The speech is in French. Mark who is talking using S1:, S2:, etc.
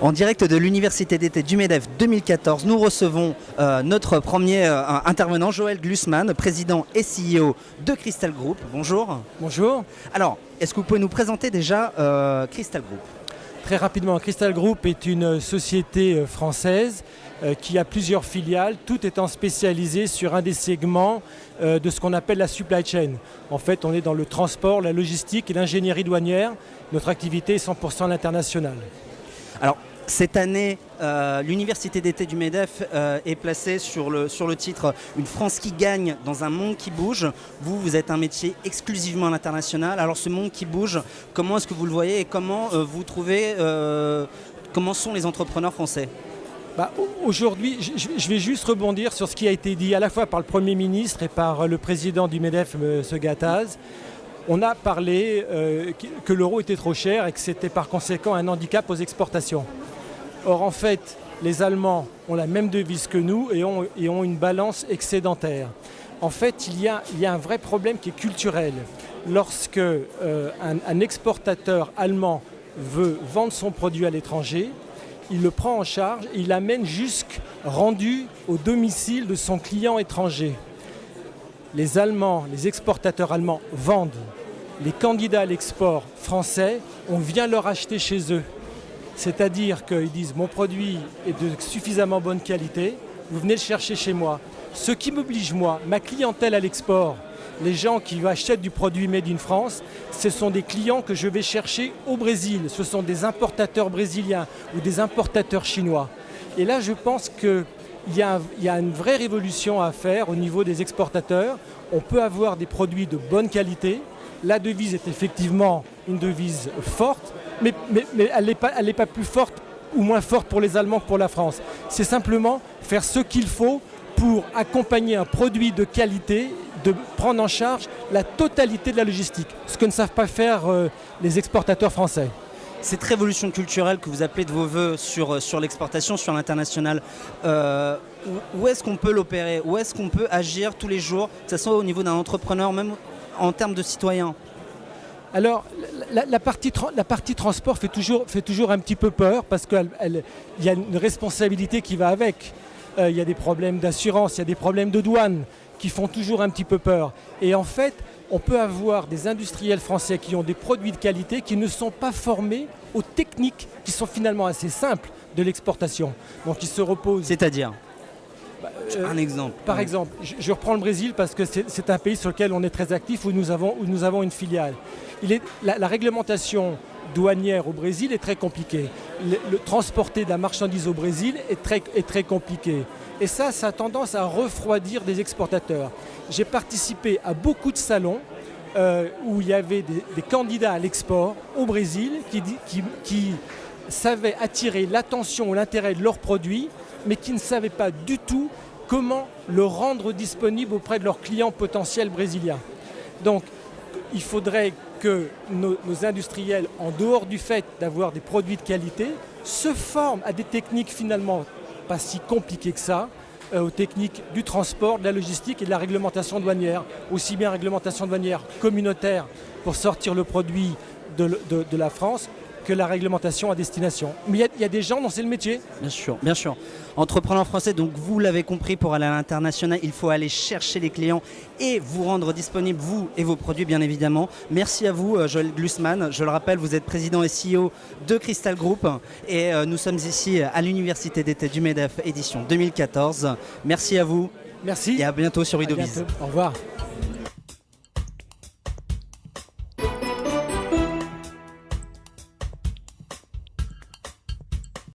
S1: En direct de l'Université d'été du MEDEF 2014, nous recevons notre premier intervenant, Joël Glusman, président et CEO de Crystal Group. Bonjour.
S2: Bonjour.
S1: Alors, est-ce que vous pouvez nous présenter déjà Crystal Group ?
S2: Très rapidement, Crystal Group est une société française qui a plusieurs filiales, toutes étant spécialisées sur un des segments de ce qu'on appelle la supply chain. En fait, on est dans le transport, la logistique et l'ingénierie douanière. Notre activité est 100% à l'international.
S1: Alors, cette année, l'Université d'été du MEDEF est placée sur le titre « Une France qui gagne dans un monde qui bouge ». Vous êtes un métier exclusivement à l'international. Alors ce monde qui bouge, comment est-ce que vous le voyez et comment vous trouvez, comment sont les entrepreneurs français ?
S2: Aujourd'hui, je vais juste rebondir sur ce qui a été dit à la fois par le Premier ministre et par le président du MEDEF, M. Gattaz. On a parlé que l'euro était trop cher et que c'était par conséquent un handicap aux exportations. Or, en fait, les Allemands ont la même devise que nous et ont une balance excédentaire. En fait, il y a un vrai problème qui est culturel. Lorsque un exportateur allemand veut vendre son produit à l'étranger, il le prend en charge et il l'amène jusqu'à rendu au domicile de son client étranger. Les Allemands, les exportateurs allemands vendent. Les candidats à l'export français, on vient leur acheter chez eux. C'est-à-dire qu'ils disent « mon produit est de suffisamment bonne qualité, vous venez le chercher chez moi ». Ce qui m'oblige, moi, ma clientèle à l'export, les gens qui achètent du produit made in France, ce sont des clients que je vais chercher au Brésil. Ce sont des importateurs brésiliens ou des importateurs chinois. Et là, je pense qu'il y a une vraie révolution à faire au niveau des exportateurs. On peut avoir des produits de bonne qualité. La devise est effectivement une devise forte, mais elle n'est pas plus forte ou moins forte pour les Allemands que pour la France. C'est simplement faire ce qu'il faut pour accompagner un produit de qualité, de prendre en charge la totalité de la logistique, ce que ne savent pas faire les exportateurs français.
S1: Cette révolution culturelle que vous appelez de vos voeux sur l'exportation, sur l'international, où est-ce qu'on peut l'opérer ? Où est-ce qu'on peut agir tous les jours, que ce soit au niveau d'un entrepreneur, même en termes de citoyens ?
S2: Alors, la partie transport fait toujours un petit peu peur parce qu'il y a une responsabilité qui va avec. Il y a des problèmes d'assurance, il y a des problèmes de douane qui font toujours un petit peu peur. Et en fait, on peut avoir des industriels français qui ont des produits de qualité qui ne sont pas formés aux techniques qui sont finalement assez simples de l'exportation. Donc ils se reposent.
S1: C'est-à-dire un exemple.
S2: Par exemple, je reprends le Brésil parce que c'est un pays sur lequel on est très actif, où nous avons une filiale. La réglementation douanière au Brésil est très compliquée. Le transporter de la marchandise au Brésil est très compliqué. Et ça a tendance à refroidir des exportateurs. J'ai participé à beaucoup de salons où il y avait des candidats à l'export au Brésil qui savaient attirer l'attention ou l'intérêt de leurs produits, mais qui ne savaient pas du tout comment le rendre disponible auprès de leurs clients potentiels brésiliens. Donc, il faudrait que nos industriels, en dehors du fait d'avoir des produits de qualité, se forment à des techniques finalement pas si compliquées que ça, aux techniques du transport, de la logistique et de la réglementation douanière, aussi bien réglementation douanière communautaire pour sortir le produit de la France, que la réglementation à destination. Mais il y a des gens dont c'est le métier.
S1: Bien sûr, bien sûr. Entrepreneur français, donc vous l'avez compris, pour aller à l'international, il faut aller chercher les clients et vous rendre disponible, vous et vos produits, bien évidemment. Merci à vous, Joël Glusman. Je le rappelle, vous êtes président et CEO de Crystal Group et nous sommes ici à l'Université d'été du MEDEF, édition 2014. Merci à vous.
S2: Merci.
S1: Et à bientôt sur Widobiz.
S2: Au revoir.